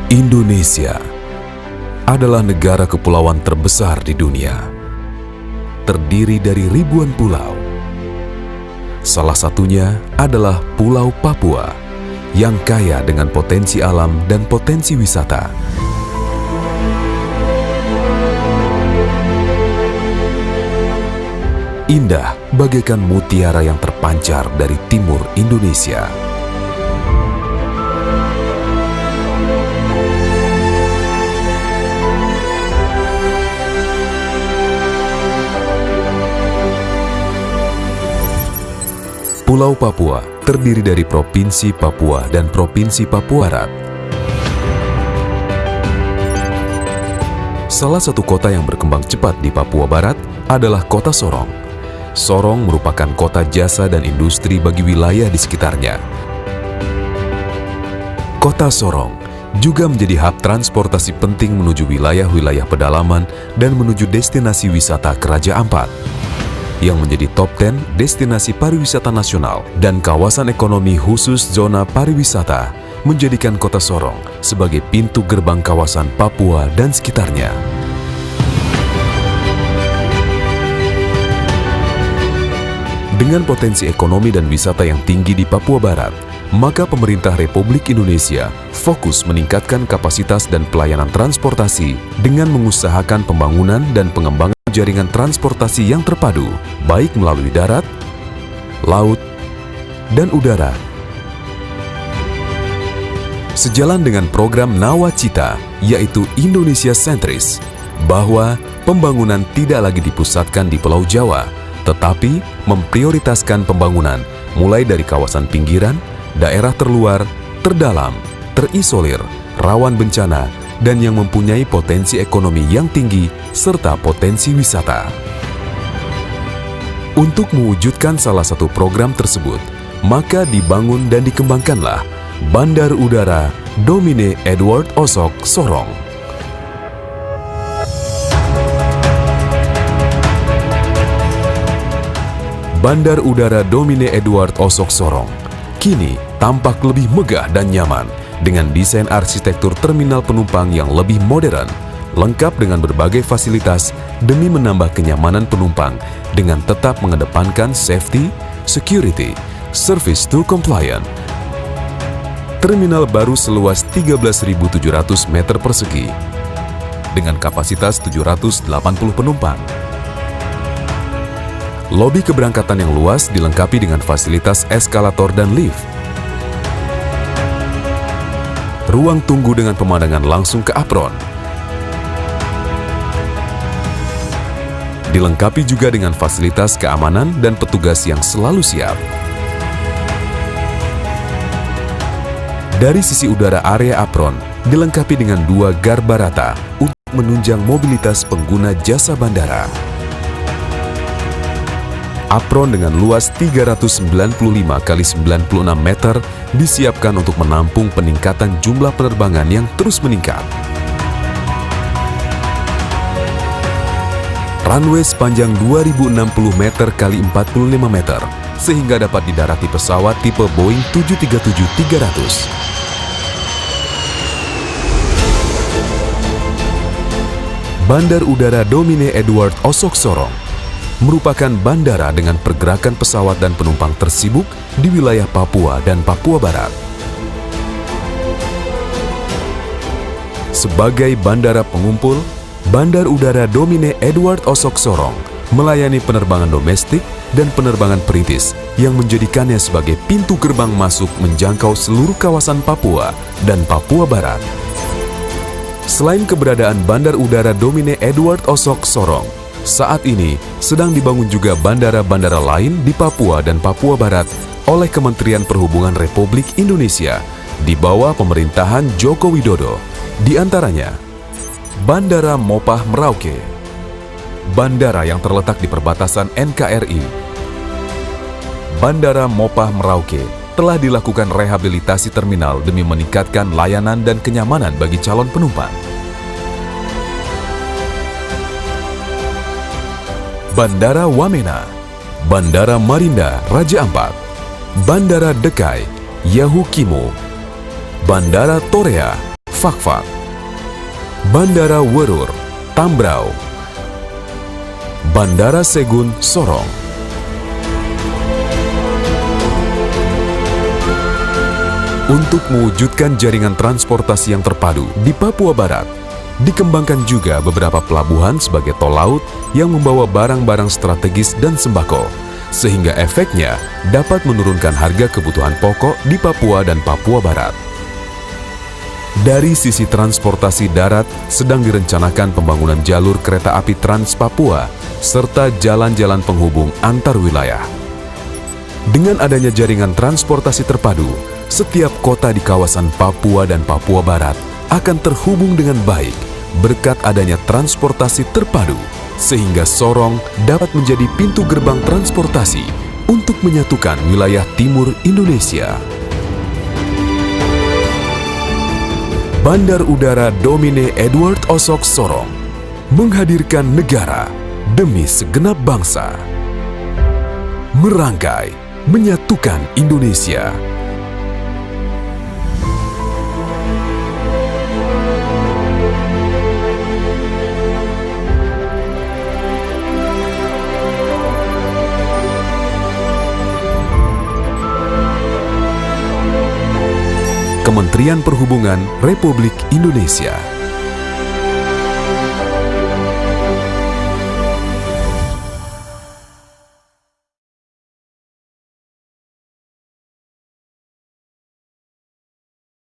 Indonesia adalah negara kepulauan terbesar di dunia. Terdiri dari ribuan pulau. Salah satunya adalah Pulau Papua yang kaya dengan potensi alam dan potensi wisata. Indah bagaikan mutiara yang terpancar dari timur Indonesia. Pulau Papua terdiri dari Provinsi Papua dan Provinsi Papua Barat. Salah satu kota yang berkembang cepat di Papua Barat adalah Kota Sorong. Sorong merupakan kota jasa dan industri bagi wilayah di sekitarnya. Kota Sorong juga menjadi hub transportasi penting menuju wilayah-wilayah pedalaman dan menuju destinasi wisata Raja Ampat, yang menjadi top 10 destinasi pariwisata nasional dan kawasan ekonomi khusus zona pariwisata, menjadikan Kota Sorong sebagai pintu gerbang kawasan Papua dan sekitarnya. Dengan potensi ekonomi dan wisata yang tinggi di Papua Barat, maka pemerintah Republik Indonesia fokus meningkatkan kapasitas dan pelayanan transportasi dengan mengusahakan pembangunan dan pengembangan jaringan transportasi yang terpadu, baik melalui darat, laut, dan udara. Sejalan dengan program Nawacita, yaitu Indonesia sentris, bahwa pembangunan tidak lagi dipusatkan di Pulau Jawa, tetapi memprioritaskan pembangunan mulai dari kawasan pinggiran, daerah terluar, terdalam, terisolir, rawan bencana, dan yang mempunyai potensi ekonomi yang tinggi serta potensi wisata. Untuk mewujudkan salah satu program tersebut, maka dibangun dan dikembangkanlah Bandar Udara Domine Edward Osok Sorong. Bandar Udara Domine Edward Osok Sorong kini tampak lebih megah dan nyaman dengan desain arsitektur terminal penumpang yang lebih modern, lengkap dengan berbagai fasilitas demi menambah kenyamanan penumpang dengan tetap mengedepankan safety, security, service to compliant. Terminal baru seluas 13.700 meter persegi dengan kapasitas 780 penumpang. Lobi keberangkatan yang luas dilengkapi dengan fasilitas eskalator dan lift. Ruang tunggu dengan pemandangan langsung ke apron. Dilengkapi juga dengan fasilitas keamanan dan petugas yang selalu siap. Dari sisi udara area apron, dilengkapi dengan 2 garba rata untuk menunjang mobilitas pengguna jasa bandara. Apron dengan luas 395 x 96 meter disiapkan untuk menampung peningkatan jumlah penerbangan yang terus meningkat. Runway sepanjang 2060 meter x 45 meter sehingga dapat didarati pesawat tipe Boeing 737-300. Bandar Udara Domine Edward Osok Sorong merupakan bandara dengan pergerakan pesawat dan penumpang tersibuk di wilayah Papua dan Papua Barat. Sebagai bandara pengumpul, Bandar Udara Domine Edward Osok Sorong melayani penerbangan domestik dan penerbangan perintis yang menjadikannya sebagai pintu gerbang masuk menjangkau seluruh kawasan Papua dan Papua Barat. Selain keberadaan Bandar Udara Domine Edward Osok Sorong, saat ini sedang dibangun juga bandara-bandara lain di Papua dan Papua Barat oleh Kementerian Perhubungan Republik Indonesia di bawah pemerintahan Joko Widodo. Di antaranya, Bandara Mopah Merauke, bandara yang terletak di perbatasan NKRI. Bandara Mopah Merauke telah dilakukan rehabilitasi terminal demi meningkatkan layanan dan kenyamanan bagi calon penumpang. Bandara Wamena, Bandara Marinda Raja Ampat, Bandara Dekai Yahukimo, Bandara Torea Fakfak, Bandara Werur, Tambrau, Bandara Segun, Sorong. Untuk mewujudkan jaringan transportasi yang terpadu di Papua Barat, dikembangkan juga beberapa pelabuhan sebagai tol laut yang membawa barang-barang strategis dan sembako, sehingga efeknya dapat menurunkan harga kebutuhan pokok di Papua dan Papua Barat. Dari sisi transportasi darat, sedang direncanakan pembangunan jalur kereta api Trans Papua serta jalan-jalan penghubung antar wilayah. Dengan adanya jaringan transportasi terpadu, setiap kota di kawasan Papua dan Papua Barat akan terhubung dengan baik berkat adanya transportasi terpadu, sehingga Sorong dapat menjadi pintu gerbang transportasi untuk menyatukan wilayah timur Indonesia. Bandar Udara Domine Edward Osok Sorong menghadirkan negara demi segenap bangsa. Merangkai, menyatukan Indonesia. Kementerian Perhubungan Republik Indonesia.